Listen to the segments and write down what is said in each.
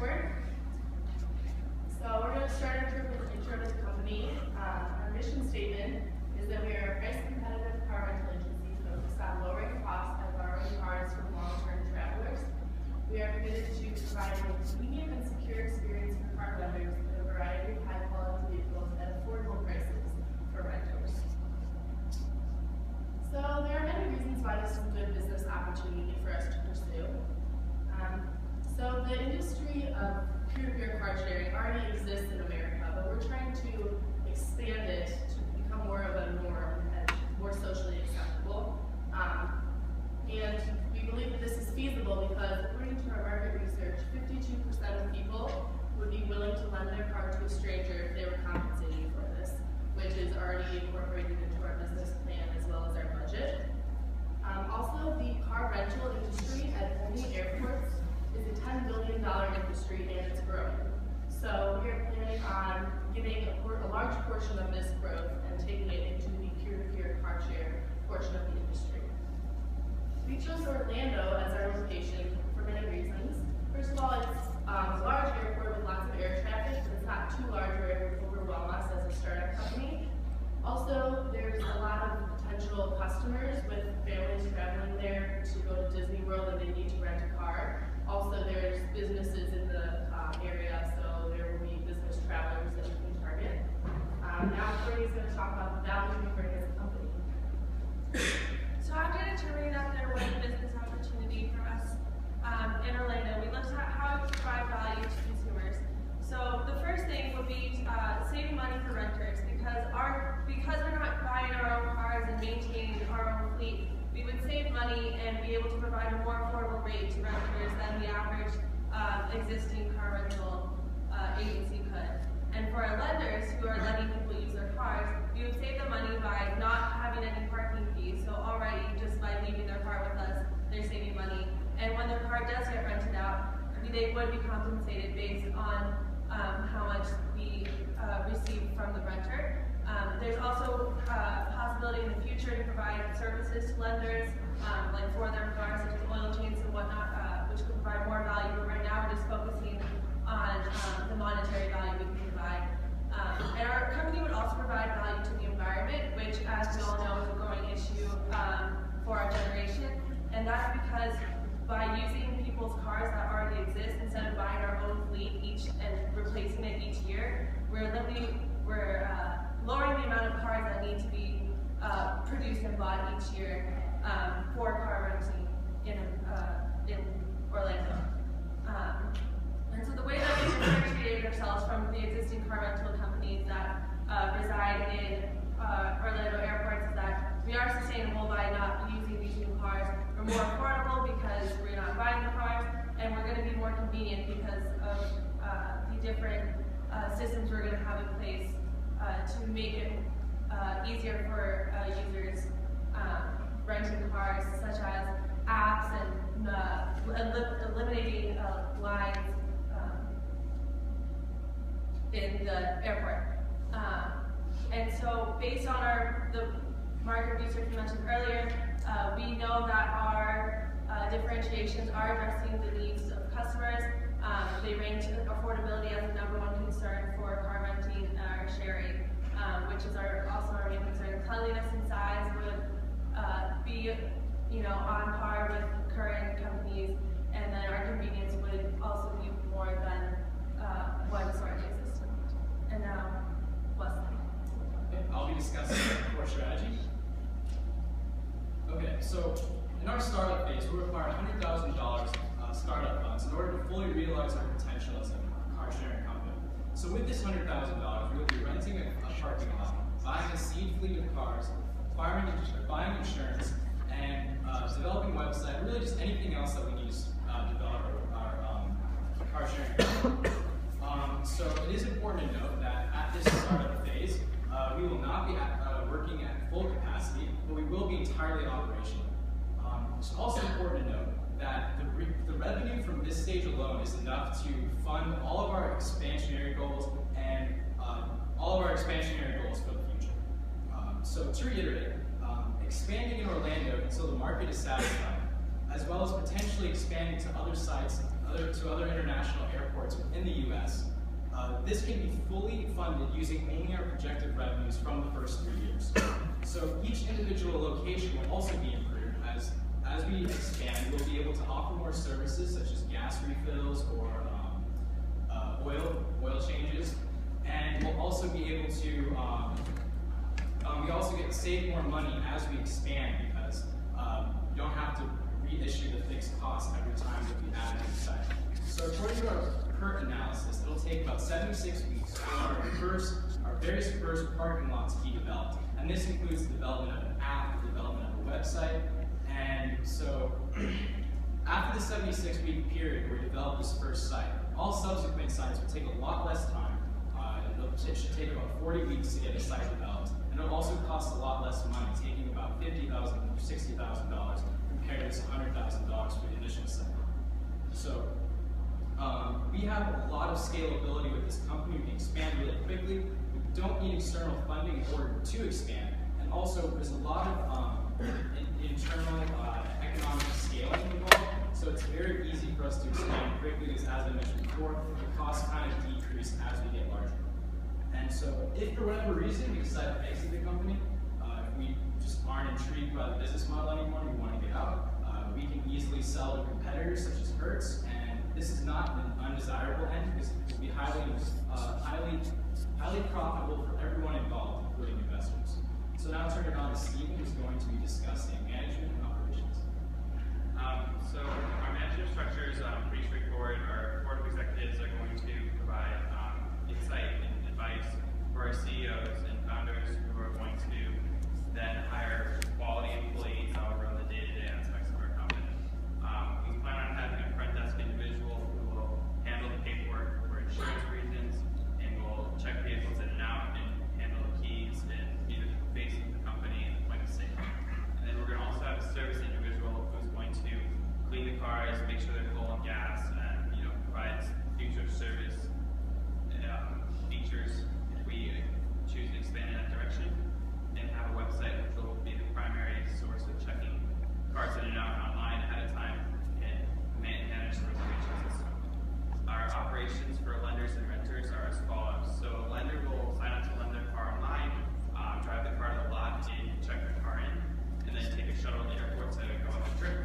Airport. So we're going to start our trip with an intro to the company. Our mission statement is that we are a price competitive car rental agency focused on lowering costs by borrowing cars from long-term travelers. We are committed to providing a convenient and secure experience for car vendors with a variety of high-quality vehicles at affordable prices for renters. So there are many reasons why this is a good business opportunity for us to pursue. So the industry of peer-to-peer car sharing already exists in America, but we're trying to expand it to become more of a norm and more socially acceptable. And we believe that this is feasible because, according to our market research, 52% of people would be willing to lend their car to a stranger if they were compensated for this, which is already incorporated into our business plan as well as our budget. Also, the car rental industry at only airports is a $10 billion industry and it's growing. So we are planning on getting a large portion of this growth and taking it into the peer-to-peer car share portion of the industry. We chose Orlando as our location for many reasons. First of all, it's a large airport with lots of air traffic, but it's not too large where it would overwhelm us as a startup company. Also, there's a lot of potential customers with families traveling there to go to Disney World and they need to rent a car. Also, there's businesses in the area, so there will be business travelers that we can target. Now, Courtney's going to talk about the value we bring as a company. So after determining that there was a business opportunity for us in Orlando, we looked at how to provide value to consumers. So the first thing would be saving money for renters because we're not buying our own cars and maintaining our own fleet. We would save money and be able to provide a more affordable rate to renters than the average existing car rental agency could. And for our lenders who are letting people use their cars, we would save the money by not having any parking fees. So already, just by leaving their car with us, they're saving money. And when their car does get rented out, they would be compensated based on how much we receive from the renter. There's also a possibility in the future to provide services to lenders, like for their cars, such as oil changes and whatnot, which could provide more value. But right now, we're just focusing on the monetary value we can provide. And our company would also provide value to the environment, which, as we all know, is a growing issue for our generation. And that's because by using people's cars that already exist, instead of buying our own fleet and replacing it each year, we're lowering the amount of cars that need to be produced and bought each year for car renting in Orlando. And so the way that we differentiated ourselves from the existing car rental companies that reside in Orlando airports is that we are sustainable by not using these new cars. We're more affordable because we're not buying the cars, and we're going to be more convenient because of the different systems we're going to have in place to make it easier for users renting cars, such as apps and eliminating lines in the airport. And so based on the market research we mentioned earlier, we know that our differentiations are addressing the needs of customers. They range affordability as the #1 concern for car renting or sharing, which is also our main concern. Cleanliness and size would be on par with current companies, and then our convenience would also be more than what is already existing. And now, Wesley. Okay, I'll be discussing our core strategy. Okay, so in our startup phase, we require $100,000 startup funds in order to fully realize our potential as a car sharing company. So with this $100,000, we will be renting a parking lot, buying a seed fleet of cars, buying insurance, and developing a website, really just anything else that we need to develop our car sharing company. So it is important to note that at this startup phase, we will not be working at full capacity, but we will be entirely operational. It's also important to note that the revenue from this stage alone is enough to fund all of our expansionary goals and all of our expansionary goals for the future. So to reiterate, expanding in Orlando until the market is satisfied as well as potentially expanding to other sites, to other international airports within the U.S. This can be fully funded using only our projected revenues from the first 3 years. So each individual location will also be improved. As we expand, we'll be able to offer more services such as gas refills or oil changes, and we'll also be able to we also get to save more money as we expand because you don't have to reissue the fixed cost every time that we add a new site. So according to our current analysis, it'll take about 76 weeks for our very first parking lot to be developed. And this includes the development of an app, the development of a website. And so after the 76-week period where we develop this first site, all subsequent sites will take a lot less time. It should take about 40 weeks to get a site developed. And it'll also cost a lot less money, taking about $50,000 or $60,000 compared to $100,000 for the initial site. So we have a lot of scalability with this company. We can expand really quickly. We don't need external funding in order to expand. And also, there's a lot of internal economic scaling involved. So it's very easy for us to expand quickly because, as I mentioned before, the costs kind of decrease as we get larger. And so if for whatever reason we decide to exit the company, if we just aren't intrigued by the business model anymore and we want to get out, we can easily sell to competitors such as Hertz. And this is not an undesirable end because it will be highly profitable for everyone involved, including investors. So now I'll turn it on to Stephen, who's going to be discussing management and operations. So our management structure is pretty straightforward. Our board of executives are going to provide insight and advice for our CEOs and founders who are going to then hire quality employees how we run the day-to-day aspects of our company. We plan on having a front desk individual who will handle the paperwork for insurance reasons and will check vehicles in and out and handle the keys and be the face of the company and the point of sale. And then we're going to also have a service individual who's going to clean the cars, make sure they're full on gas, and provide future service features if we choose to expand in that direction, and have a website which will be the primary source of checking cars in and out online ahead of time and manage the reservation system. Our operations for lenders and renters are as follows. So a lender will sign up to lend their car online, drive the car to the lot and check the car in, and then take a shuttle to the airport to go on the trip.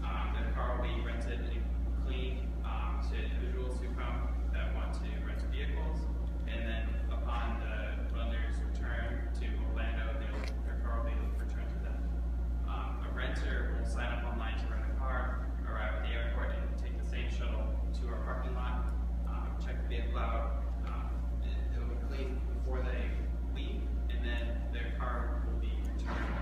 The car will be rented and cleaned to individuals who come that want to rent vehicles. And then upon the lender's return to Orlando, their car will be returned to them. A renter will sign up online to rent a car, arrive at the airport, and take the same shuttle to our parking lot, check the vehicle out. It will be cleaned before they leave, and then their car will be returned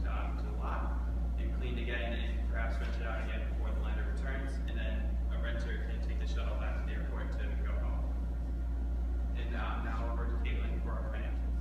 to the lot and cleaned again and perhaps rented out again before the lender returns. And then a renter can take the shuttle back to the airport to go home. And now over to Caitlin for our financials.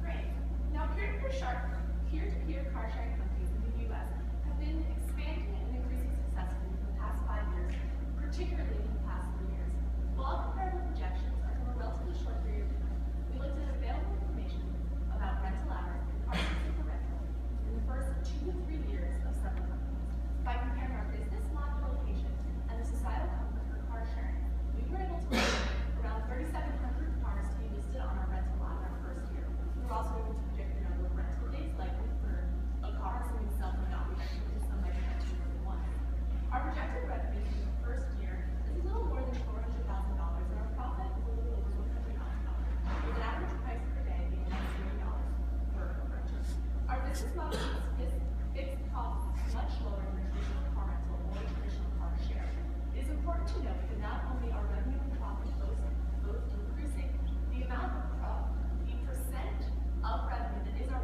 Great. Now, peer-to-peer car sharing companies in the U.S. have been expanding and increasing successfully for the past 5 years, particularly in the past 3 years. While all comparable projections are from a relatively short period of time, we looked at available information about rental hours and car usage for rental in the first 2 to 3 years of several companies. By comparing our business model location and the societal comfort for car sharing, we were able to predict around 3,700 cars to be listed on our rental lot in our first year. We were also able to predict the number of rental days likely for a car, so we sell might not be rented because some might rent more than once. Our projected revenue in the first year is a little more than $400,000, and our profit is a little over $100,000, with an average price per day being $0 per renter. Our business model is fixed costs much lower than a traditional car rental or a traditional car share. It is important to note that not only are revenue and profit both increasing, the amount of the percent of revenue that is our